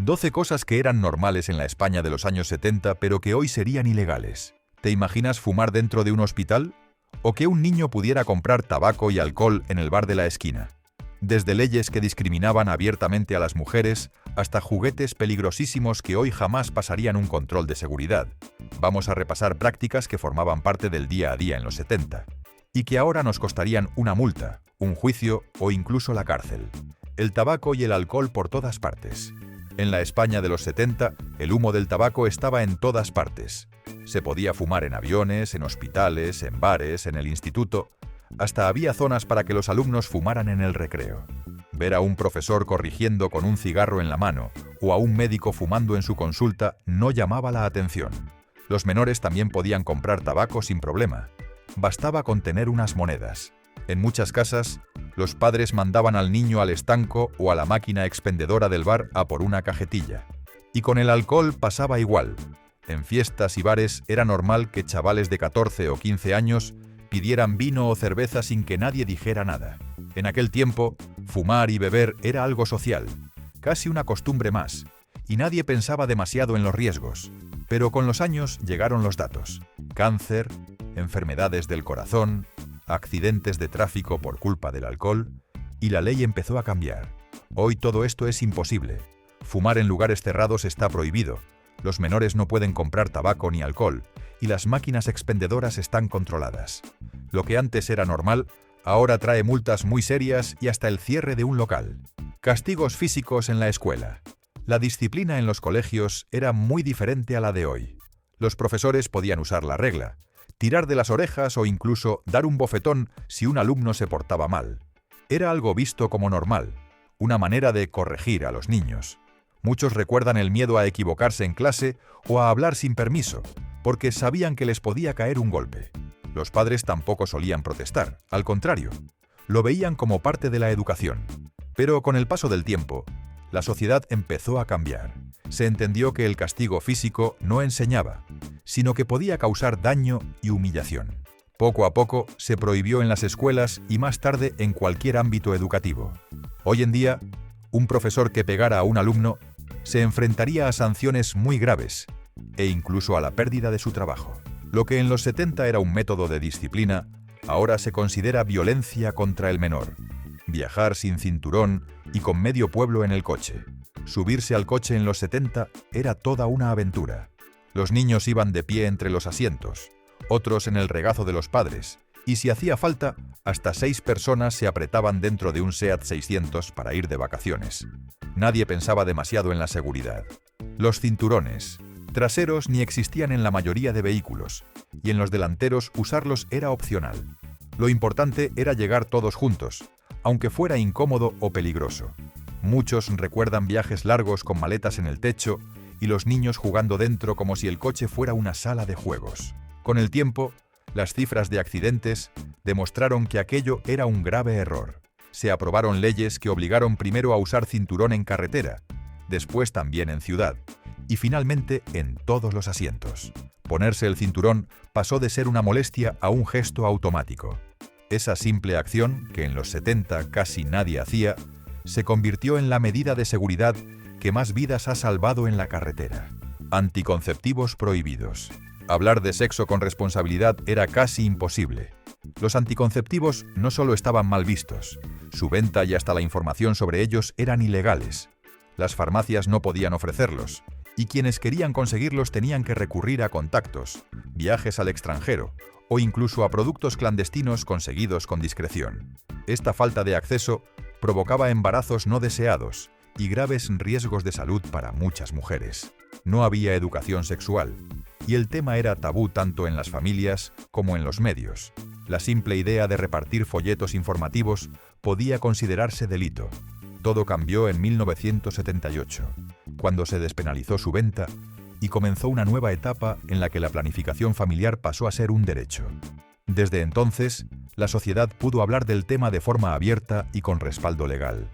12 cosas que eran normales en la España de los años 70, pero que hoy serían ilegales. ¿Te imaginas fumar dentro de un hospital? ¿O que un niño pudiera comprar tabaco y alcohol en el bar de la esquina? Desde leyes que discriminaban abiertamente a las mujeres, hasta juguetes peligrosísimos que hoy jamás pasarían un control de seguridad. Vamos a repasar prácticas que formaban parte del día a día en los 70, y que ahora nos costarían una multa, un juicio o incluso la cárcel. El tabaco y el alcohol por todas partes. En la España de los 70, el humo del tabaco estaba en todas partes. Se podía fumar en aviones, en hospitales, en bares, en el instituto. Hasta había zonas para que los alumnos fumaran en el recreo. Ver a un profesor corrigiendo con un cigarro en la mano o a un médico fumando en su consulta no llamaba la atención. Los menores también podían comprar tabaco sin problema. Bastaba con tener unas monedas. En muchas casas, los padres mandaban al niño al estanco o a la máquina expendedora del bar a por una cajetilla. Y con el alcohol pasaba igual. En fiestas y bares era normal que chavales de 14 o 15 años pidieran vino o cerveza sin que nadie dijera nada. En aquel tiempo, fumar y beber era algo social, casi una costumbre más, y nadie pensaba demasiado en los riesgos. Pero con los años llegaron los datos: cáncer, enfermedades del corazón, accidentes de tráfico por culpa del alcohol, y la ley empezó a cambiar. Hoy todo esto es imposible. Fumar en lugares cerrados está prohibido, los menores no pueden comprar tabaco ni alcohol, y las máquinas expendedoras están controladas. Lo que antes era normal, ahora trae multas muy serias y hasta el cierre de un local. Castigos físicos en la escuela. La disciplina en los colegios era muy diferente a la de hoy. Los profesores podían usar la regla, tirar de las orejas o incluso dar un bofetón si un alumno se portaba mal. Era algo visto como normal, una manera de corregir a los niños. Muchos recuerdan el miedo a equivocarse en clase o a hablar sin permiso, porque sabían que les podía caer un golpe. Los padres tampoco solían protestar, al contrario, lo veían como parte de la educación. Pero con el paso del tiempo, la sociedad empezó a cambiar. Se entendió que el castigo físico no enseñaba, sino que podía causar daño y humillación. Poco a poco se prohibió en las escuelas y más tarde en cualquier ámbito educativo. Hoy en día, un profesor que pegara a un alumno se enfrentaría a sanciones muy graves e incluso a la pérdida de su trabajo. Lo que en los 70 era un método de disciplina, ahora se considera violencia contra el menor. Viajar sin cinturón y con medio pueblo en el coche. Subirse al coche en los 70 era toda una aventura. Los niños iban de pie entre los asientos, otros en el regazo de los padres, y si hacía falta, hasta 6 personas se apretaban dentro de un SEAT 600 para ir de vacaciones. Nadie pensaba demasiado en la seguridad. Los cinturones traseros ni existían en la mayoría de vehículos, y en los delanteros usarlos era opcional. Lo importante era llegar todos juntos, aunque fuera incómodo o peligroso. Muchos recuerdan viajes largos con maletas en el techo y los niños jugando dentro como si el coche fuera una sala de juegos. Con el tiempo, las cifras de accidentes demostraron que aquello era un grave error. Se aprobaron leyes que obligaron primero a usar cinturón en carretera, después también en ciudad, y finalmente en todos los asientos. Ponerse el cinturón pasó de ser una molestia a un gesto automático. Esa simple acción, que en los 70 casi nadie hacía, se convirtió en la medida de seguridad que más vidas ha salvado en la carretera. Anticonceptivos prohibidos. Hablar de sexo con responsabilidad era casi imposible. Los anticonceptivos no solo estaban mal vistos, su venta y hasta la información sobre ellos eran ilegales. Las farmacias no podían ofrecerlos, y quienes querían conseguirlos tenían que recurrir a contactos, viajes al extranjero o incluso a productos clandestinos conseguidos con discreción. Esta falta de acceso provocaba embarazos no deseados y graves riesgos de salud para muchas mujeres. No había educación sexual, y el tema era tabú tanto en las familias como en los medios. La simple idea de repartir folletos informativos podía considerarse delito. Todo cambió en 1978, cuando se despenalizó su venta y comenzó una nueva etapa en la que la planificación familiar pasó a ser un derecho. Desde entonces, la sociedad pudo hablar del tema de forma abierta y con respaldo legal.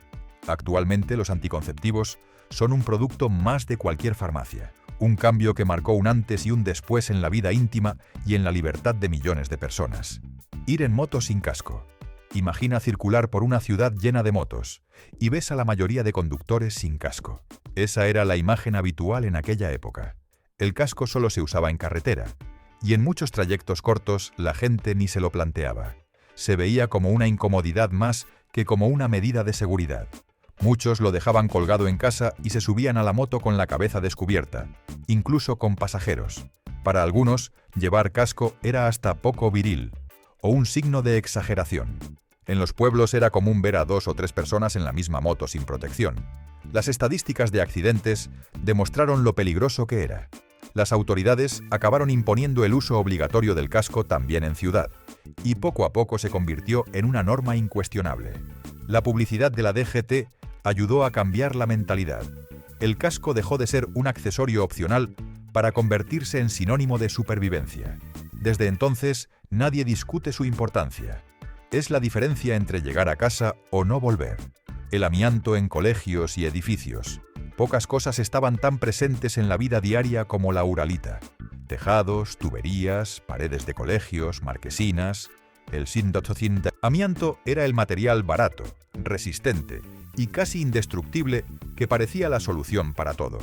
Actualmente, los anticonceptivos son un producto más de cualquier farmacia, un cambio que marcó un antes y un después en la vida íntima y en la libertad de millones de personas. Ir en moto sin casco. Imagina circular por una ciudad llena de motos y ves a la mayoría de conductores sin casco. Esa era la imagen habitual en aquella época. El casco solo se usaba en carretera, y en muchos trayectos cortos la gente ni se lo planteaba. Se veía como una incomodidad más que como una medida de seguridad. Muchos lo dejaban colgado en casa y se subían a la moto con la cabeza descubierta, incluso con pasajeros. Para algunos, llevar casco era hasta poco viril, o un signo de exageración. En los pueblos era común ver a 2 o 3 personas en la misma moto sin protección. Las estadísticas de accidentes demostraron lo peligroso que era. Las autoridades acabaron imponiendo el uso obligatorio del casco también en ciudad, y poco a poco se convirtió en una norma incuestionable. La publicidad de la DGT ayudó a cambiar la mentalidad. El casco dejó de ser un accesorio opcional para convertirse en sinónimo de supervivencia. Desde entonces, nadie discute su importancia. Es la diferencia entre llegar a casa o no volver. El amianto en colegios y edificios. Pocas cosas estaban tan presentes en la vida diaria como la uralita. Tejados, tuberías, paredes de colegios, marquesinas. El amianto era el material barato, resistente y casi indestructible que parecía la solución para todo.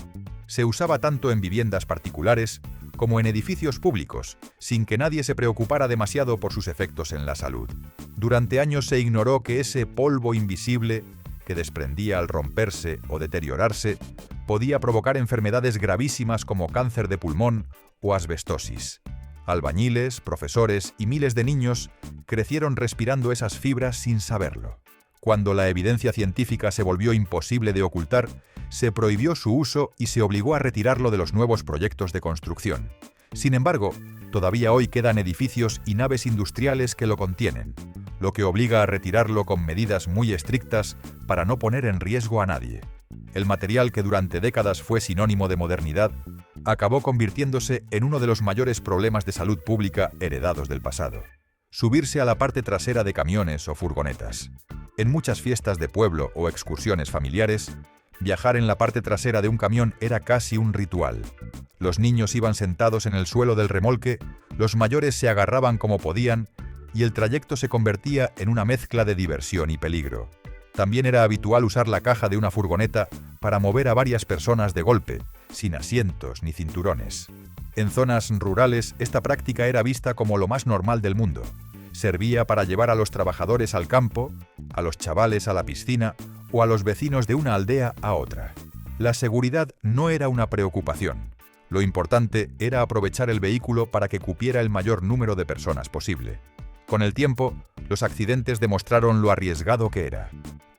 Se usaba tanto en viviendas particulares como en edificios públicos, sin que nadie se preocupara demasiado por sus efectos en la salud. Durante años se ignoró que ese polvo invisible que desprendía al romperse o deteriorarse podía provocar enfermedades gravísimas como cáncer de pulmón o asbestosis. Albañiles, profesores y miles de niños crecieron respirando esas fibras sin saberlo. Cuando la evidencia científica se volvió imposible de ocultar, se prohibió su uso y se obligó a retirarlo de los nuevos proyectos de construcción. Sin embargo, todavía hoy quedan edificios y naves industriales que lo contienen, lo que obliga a retirarlo con medidas muy estrictas para no poner en riesgo a nadie. El material que durante décadas fue sinónimo de modernidad acabó convirtiéndose en uno de los mayores problemas de salud pública heredados del pasado. Subirse a la parte trasera de camiones o furgonetas. En muchas fiestas de pueblo o excursiones familiares, viajar en la parte trasera de un camión era casi un ritual. Los niños iban sentados en el suelo del remolque, los mayores se agarraban como podían y el trayecto se convertía en una mezcla de diversión y peligro. También era habitual usar la caja de una furgoneta para mover a varias personas de golpe, sin asientos ni cinturones. En zonas rurales, esta práctica era vista como lo más normal del mundo. Servía para llevar a los trabajadores al campo, a los chavales a la piscina o a los vecinos de una aldea a otra. La seguridad no era una preocupación. Lo importante era aprovechar el vehículo para que cupiera el mayor número de personas posible. Con el tiempo, los accidentes demostraron lo arriesgado que era.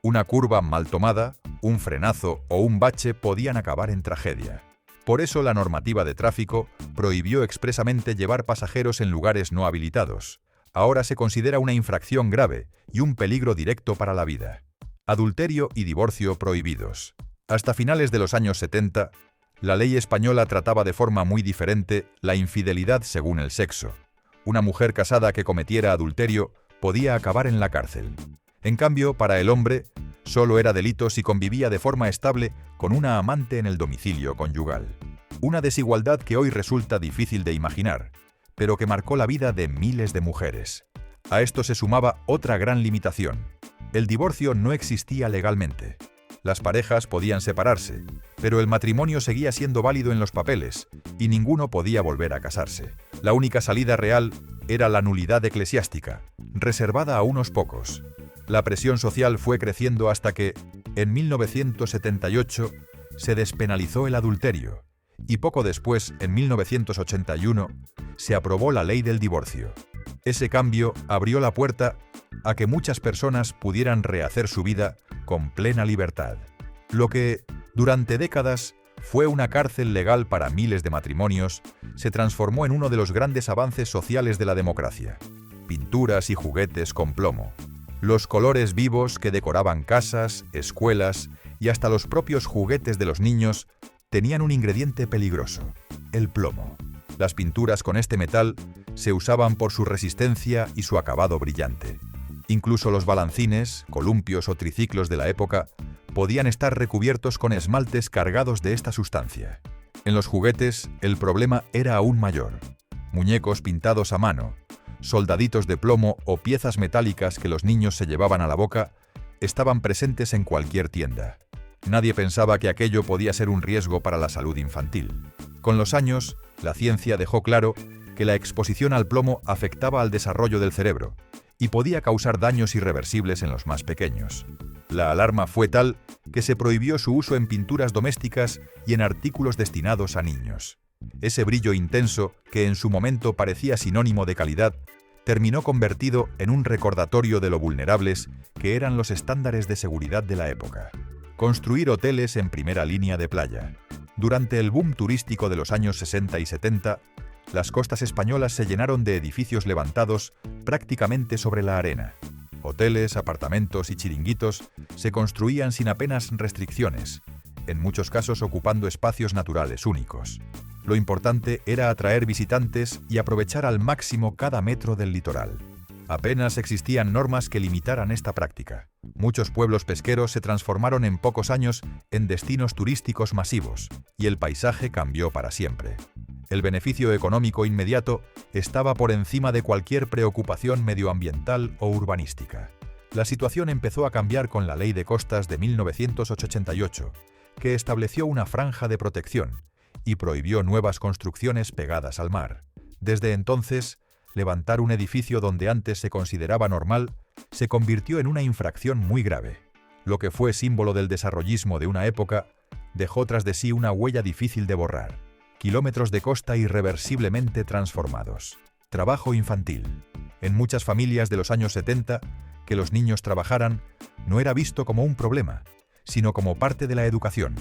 Una curva mal tomada, un frenazo o un bache podían acabar en tragedia. Por eso la normativa de tráfico prohibió expresamente llevar pasajeros en lugares no habilitados. Ahora se considera una infracción grave y un peligro directo para la vida. Adulterio y divorcio prohibidos. Hasta finales de los años 70, la ley española trataba de forma muy diferente la infidelidad según el sexo. Una mujer casada que cometiera adulterio podía acabar en la cárcel. En cambio, para el hombre, solo era delito si convivía de forma estable con una amante en el domicilio conyugal. Una desigualdad que hoy resulta difícil de imaginar, pero que marcó la vida de miles de mujeres. A esto se sumaba otra gran limitación. El divorcio no existía legalmente. Las parejas podían separarse, pero el matrimonio seguía siendo válido en los papeles y ninguno podía volver a casarse. La única salida real era la nulidad eclesiástica, reservada a unos pocos. La presión social fue creciendo hasta que, en 1978, se despenalizó el adulterio y poco después, en 1981, se aprobó la ley del divorcio. Ese cambio abrió la puerta a que muchas personas pudieran rehacer su vida con plena libertad. Lo que, durante décadas, fue una cárcel legal para miles de matrimonios, se transformó en uno de los grandes avances sociales de la democracia. Pinturas y juguetes con plomo. Los colores vivos que decoraban casas, escuelas y hasta los propios juguetes de los niños tenían un ingrediente peligroso: el plomo. Las pinturas con este metal se usaban por su resistencia y su acabado brillante. Incluso los balancines, columpios o triciclos de la época podían estar recubiertos con esmaltes cargados de esta sustancia. En los juguetes, el problema era aún mayor. Muñecos pintados a mano, Soldaditos de plomo o piezas metálicas que los niños se llevaban a la boca estaban presentes en cualquier tienda. Nadie pensaba que aquello podía ser un riesgo para la salud infantil. Con los años, la ciencia dejó claro que la exposición al plomo afectaba al desarrollo del cerebro y podía causar daños irreversibles en los más pequeños. La alarma fue tal que se prohibió su uso en pinturas domésticas y en artículos destinados a niños. Ese brillo intenso, que en su momento parecía sinónimo de calidad, terminó convertido en un recordatorio de lo vulnerables que eran los estándares de seguridad de la época. Construir hoteles en primera línea de playa. Durante el boom turístico de los años 60 y 70, las costas españolas se llenaron de edificios levantados prácticamente sobre la arena. Hoteles, apartamentos y chiringuitos se construían sin apenas restricciones, en muchos casos ocupando espacios naturales únicos. Lo importante era atraer visitantes y aprovechar al máximo cada metro del litoral. Apenas existían normas que limitaran esta práctica. Muchos pueblos pesqueros se transformaron en pocos años en destinos turísticos masivos, y el paisaje cambió para siempre. El beneficio económico inmediato estaba por encima de cualquier preocupación medioambiental o urbanística. La situación empezó a cambiar con la Ley de Costas de 1988, que estableció una franja de protección y prohibió nuevas construcciones pegadas al mar. Desde entonces, levantar un edificio donde antes se consideraba normal se convirtió en una infracción muy grave. Lo que fue símbolo del desarrollismo de una época dejó tras de sí una huella difícil de borrar. Kilómetros de costa irreversiblemente transformados. Trabajo infantil. En muchas familias de los años 70, que los niños trabajaran no era visto como un problema, sino como parte de la educación.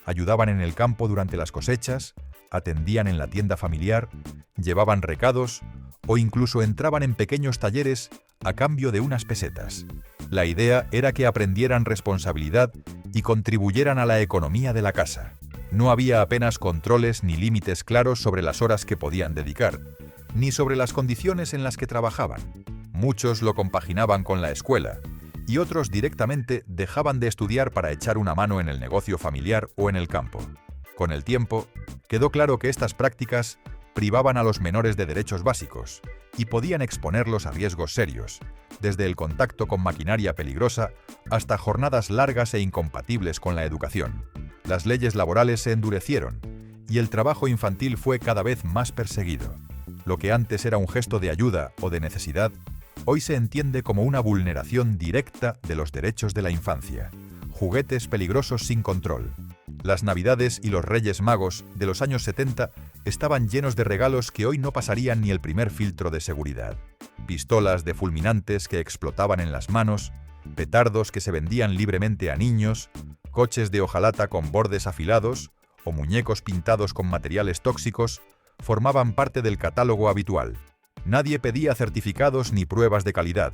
Ayudaban en el campo durante las cosechas, atendían en la tienda familiar, llevaban recados o incluso entraban en pequeños talleres a cambio de unas pesetas. La idea era que aprendieran responsabilidad y contribuyeran a la economía de la casa. No había apenas controles ni límites claros sobre las horas que podían dedicar, ni sobre las condiciones en las que trabajaban. Muchos lo compaginaban con la escuela, y otros directamente dejaban de estudiar para echar una mano en el negocio familiar o en el campo. Con el tiempo, quedó claro que estas prácticas privaban a los menores de derechos básicos y podían exponerlos a riesgos serios, desde el contacto con maquinaria peligrosa hasta jornadas largas e incompatibles con la educación. Las leyes laborales se endurecieron y el trabajo infantil fue cada vez más perseguido. Lo que antes era un gesto de ayuda o de necesidad, hoy se entiende como una vulneración directa de los derechos de la infancia. Juguetes peligrosos sin control. Las Navidades y los Reyes Magos de los años 70 estaban llenos de regalos que hoy no pasarían ni el primer filtro de seguridad. Pistolas de fulminantes que explotaban en las manos, petardos que se vendían libremente a niños, coches de hojalata con bordes afilados o muñecos pintados con materiales tóxicos formaban parte del catálogo habitual. Nadie pedía certificados ni pruebas de calidad.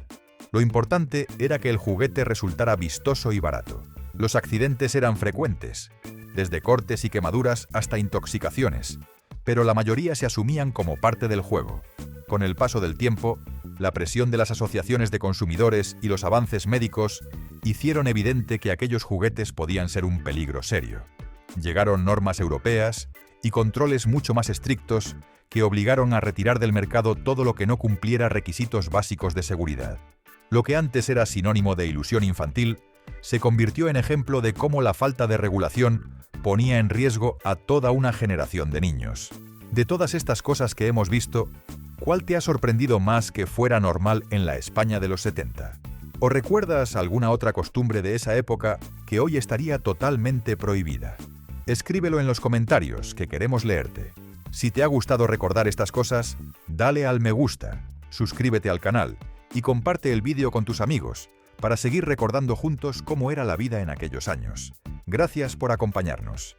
Lo importante era que el juguete resultara vistoso y barato. Los accidentes eran frecuentes, desde cortes y quemaduras hasta intoxicaciones, pero la mayoría se asumían como parte del juego. Con el paso del tiempo, la presión de las asociaciones de consumidores y los avances médicos hicieron evidente que aquellos juguetes podían ser un peligro serio. Llegaron normas europeas y controles mucho más estrictos que obligaron a retirar del mercado todo lo que no cumpliera requisitos básicos de seguridad. Lo que antes era sinónimo de ilusión infantil, se convirtió en ejemplo de cómo la falta de regulación ponía en riesgo a toda una generación de niños. De todas estas cosas que hemos visto, ¿cuál te ha sorprendido más que fuera normal en la España de los 70? ¿O recuerdas alguna otra costumbre de esa época que hoy estaría totalmente prohibida? Escríbelo en los comentarios, que queremos leerte. Si te ha gustado recordar estas cosas, dale al me gusta, suscríbete al canal y comparte el vídeo con tus amigos para seguir recordando juntos cómo era la vida en aquellos años. Gracias por acompañarnos.